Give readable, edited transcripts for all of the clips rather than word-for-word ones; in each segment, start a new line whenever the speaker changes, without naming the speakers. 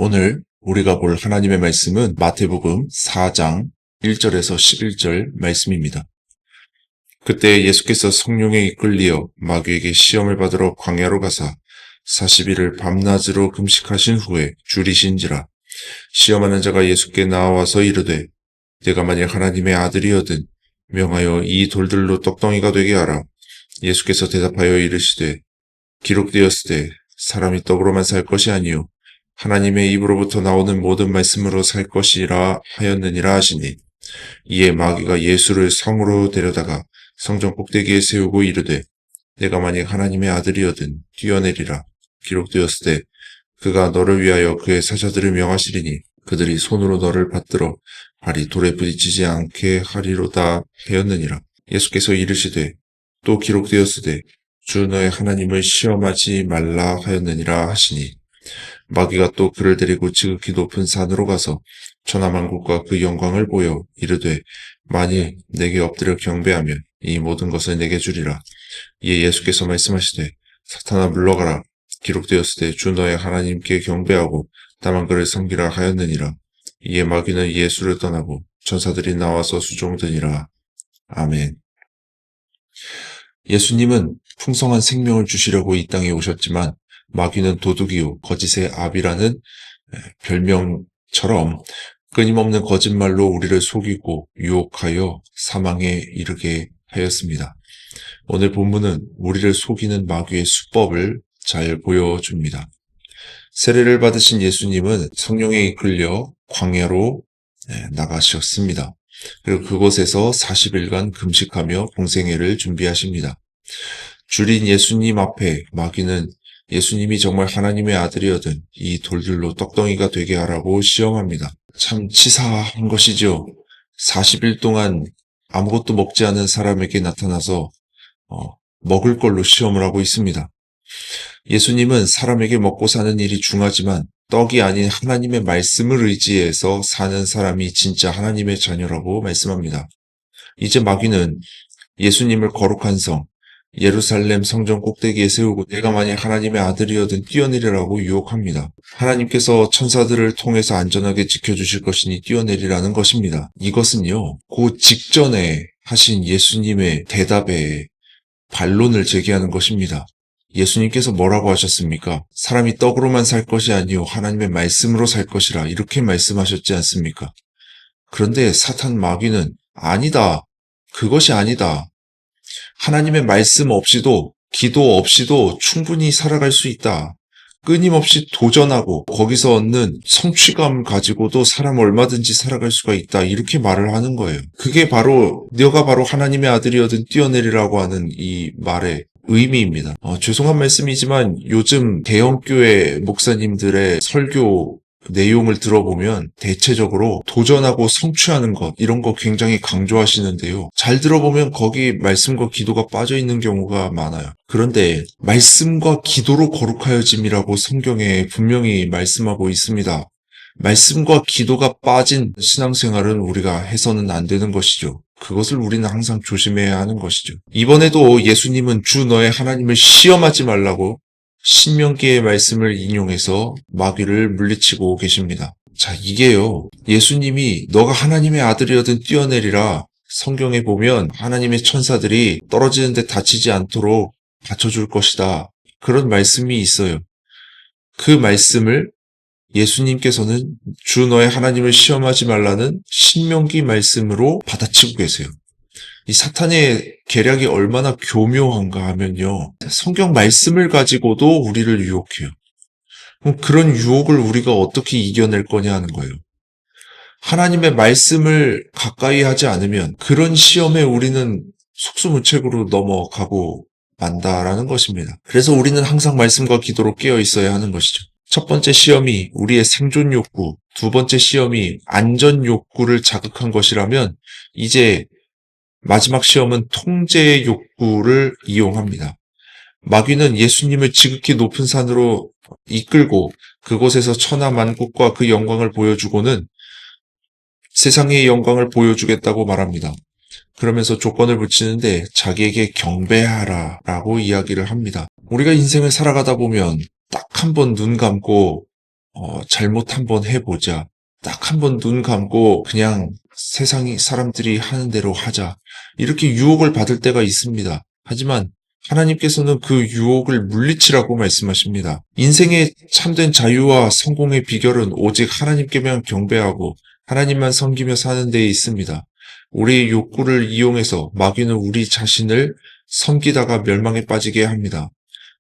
오늘 우리가 볼 하나님의 말씀은 마태복음 4장 1절에서 11절 말씀입니다. 그때 예수께서 성령에 이끌리어 마귀에게 시험을 받으러 광야로 가사 40일을 밤낮으로 금식하신 후에 줄이신지라. 시험하는 자가 예수께 나와서 이르되 내가 만약 하나님의 아들이거든 명하여 이 돌들로 떡덩이가 되게 하라. 예수께서 대답하여 이르시되 기록되었으되 사람이 떡으로만 살 것이 아니요 하나님의 입으로부터 나오는 모든 말씀으로 살 것이라 하였느니라 하시니, 이에 마귀가 예수를 성으로 데려다가 성전 꼭대기에 세우고 이르되 내가 만약 하나님의 아들이거든 뛰어내리라. 기록되었으되 그가 너를 위하여 그의 사자들을 명하시리니 그들이 손으로 너를 받들어 발이 돌에 부딪히지 않게 하리로다 하였느니라. 예수께서 이르시되 또 기록되었으되 주 너의 하나님을 시험하지 말라 하였느니라 하시니, 마귀가 또 그를 데리고 지극히 높은 산으로 가서 천하만국과 그 영광을 보여 이르되 만일 내게 엎드려 경배하면 이 모든 것을 내게 주리라. 이에 예수께서 말씀하시되 사탄아 물러가라. 기록되었으되 주 너의 하나님께 경배하고 다만 그를 섬기라 하였느니라. 이에 마귀는 예수를 떠나고 천사들이 나와서 수종드니라. 아멘. 예수님은 풍성한 생명을 주시려고 이 땅에 오셨지만 마귀는 도둑이요 거짓의 아비라는 별명처럼 끊임없는 거짓말로 우리를 속이고 유혹하여 사망에 이르게 하였습니다. 오늘 본문은 우리를 속이는 마귀의 수법을 잘 보여줍니다. 세례를 받으신 예수님은 성령에 이끌려 광야로 나가셨습니다. 그리고 그곳에서 40일간 금식하며 공생애를 준비하십니다. 줄인 예수님 앞에 마귀는 예수님이 정말 하나님의 아들이거든 이 돌들로 떡덩이가 되게 하라고 시험합니다. 참 치사한 것이죠. 40일 동안 아무것도 먹지 않은 사람에게 나타나서 먹을 걸로 시험을 하고 있습니다. 예수님은 사람에게 먹고 사는 일이 중하지만 떡이 아닌 하나님의 말씀을 의지해서 사는 사람이 진짜 하나님의 자녀라고 말씀합니다. 이제 마귀는 예수님을 거룩한 성, 예루살렘 성전 꼭대기에 세우고 내가 만약 하나님의 아들이거든 뛰어내리라고 유혹합니다. 하나님께서 천사들을 통해서 안전하게 지켜주실 것이니 뛰어내리라는 것입니다. 이것은요, 그 직전에 하신 예수님의 대답에 반론을 제기하는 것입니다. 예수님께서 뭐라고 하셨습니까? 사람이 떡으로만 살 것이 아니요 하나님의 말씀으로 살 것이라 이렇게 말씀하셨지 않습니까? 그런데 사탄 마귀는 아니다. 그것이 아니다. 하나님의 말씀 없이도 기도 없이도 충분히 살아갈 수 있다. 끊임없이 도전하고 거기서 얻는 성취감 가지고도 사람 얼마든지 살아갈 수가 있다. 이렇게 말을 하는 거예요. 그게 바로 너가 바로 하나님의 아들이거든 뛰어내리라고 하는 이 말의 의미입니다. 죄송한 말씀이지만 요즘 대형교회 목사님들의 설교 내용을 들어보면 대체적으로 도전하고 성취하는 것 이런 거 굉장히 강조하시는데요. 잘 들어보면 거기 말씀과 기도가 빠져 있는 경우가 많아요. 그런데 말씀과 기도로 거룩하여짐이라고 성경에 분명히 말씀하고 있습니다. 말씀과 기도가 빠진 신앙생활은 우리가 해서는 안 되는 것이죠. 그것을 우리는 항상 조심해야 하는 것이죠. 이번에도 예수님은 주 너의 하나님을 시험하지 말라고 신명기의 말씀을 인용해서 마귀를 물리치고 계십니다. 자, 이게요. 예수님이 너가 하나님의 아들이거든 뛰어내리라. 성경에 보면 하나님의 천사들이 떨어지는데 다치지 않도록 받쳐줄 것이다. 그런 말씀이 있어요. 그 말씀을 예수님께서는 주 너의 하나님을 시험하지 말라는 신명기 말씀으로 받아치고 계세요. 이 사탄의 계략이 얼마나 교묘한가 하면요. 성경 말씀을 가지고도 우리를 유혹해요. 그럼 그런 유혹을 우리가 어떻게 이겨낼 거냐 하는 거예요. 하나님의 말씀을 가까이 하지 않으면 그런 시험에 우리는 속수무책으로 넘어가고 만다라는 것입니다. 그래서 우리는 항상 말씀과 기도로 깨어 있어야 하는 것이죠. 첫 번째 시험이 우리의 생존 욕구, 두 번째 시험이 안전 욕구를 자극한 것이라면 이제 마지막 시험은 통제의 욕구를 이용합니다. 마귀는 예수님을 지극히 높은 산으로 이끌고 그곳에서 천하만국과 그 영광을 보여주고는 세상의 영광을 보여주겠다고 말합니다. 그러면서 조건을 붙이는데 자기에게 경배하라 라고 이야기를 합니다. 우리가 인생을 살아가다 보면 딱 한 번 눈 감고 잘못 한번 해보자. 딱 한번 눈 감고 그냥 세상이 사람들이 하는 대로 하자. 이렇게 유혹을 받을 때가 있습니다. 하지만 하나님께서는 그 유혹을 물리치라고 말씀하십니다. 인생의 참된 자유와 성공의 비결은 오직 하나님께만 경배하고 하나님만 섬기며 사는 데에 있습니다. 우리의 욕구를 이용해서 마귀는 우리 자신을 섬기다가 멸망에 빠지게 합니다.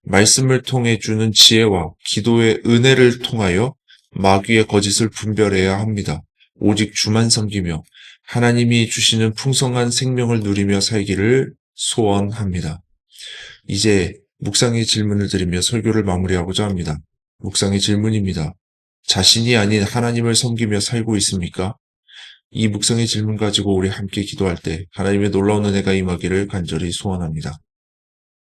말씀을 통해 주는 지혜와 기도의 은혜를 통하여 마귀의 거짓을 분별해야 합니다. 오직 주만 섬기며 하나님이 주시는 풍성한 생명을 누리며 살기를 소원합니다. 이제 묵상의 질문을 드리며 설교를 마무리하고자 합니다. 묵상의 질문입니다. 자신이 아닌 하나님을 섬기며 살고 있습니까? 이 묵상의 질문 가지고 우리 함께 기도할 때 하나님의 놀라운 은혜가 임하기를 간절히 소원합니다.